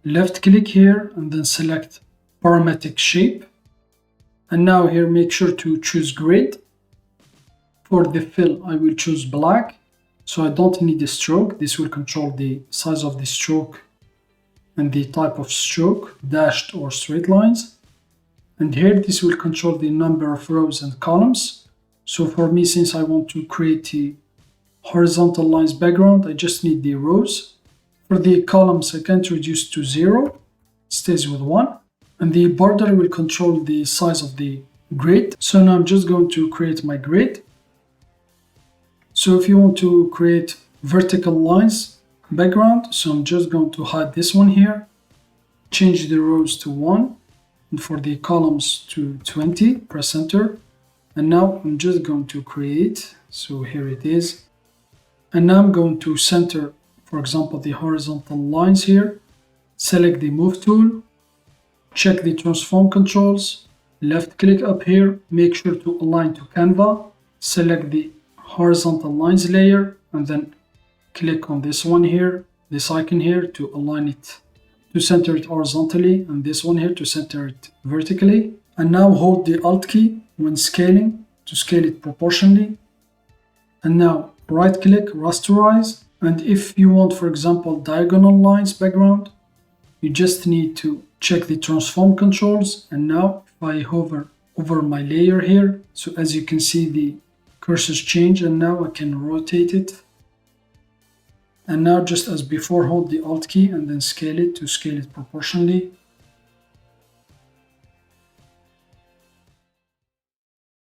left click here and then select parametric shape. And now here make sure to choose grid. For the fill I will choose black, so I don't need a stroke. This will control the size of the stroke and the type of stroke, dashed or straight lines. And here this will control the number of rows and columns. So for me, since I want to create a horizontal lines background, I just need the rows. For the columns I can't reduce to 0, it stays with 1. And the border will control the size of the grid. So now I'm just going to create my grid. So if you want to create vertical lines background, so I'm just going to hide this one here, change the rows to 1, and for the columns to 20, press enter. And now I'm just going to create, so here it is. And now I'm going to center, for example, the horizontal lines here, select the move tool, check the transform controls, left click up here, make sure to align to Canva, select the horizontal lines layer, and then click on this one here, this icon here, to align it, to center it horizontally, and this one here to center it vertically. And now hold the Alt key when scaling to scale it proportionally. And now right click, rasterize. And if you want, for example, diagonal lines background, you just need to check the transform controls. And now if I hover over my layer here, so as you can see the cursors change, and now I can rotate it. And now just as before, hold the Alt key and then scale it to scale it proportionally.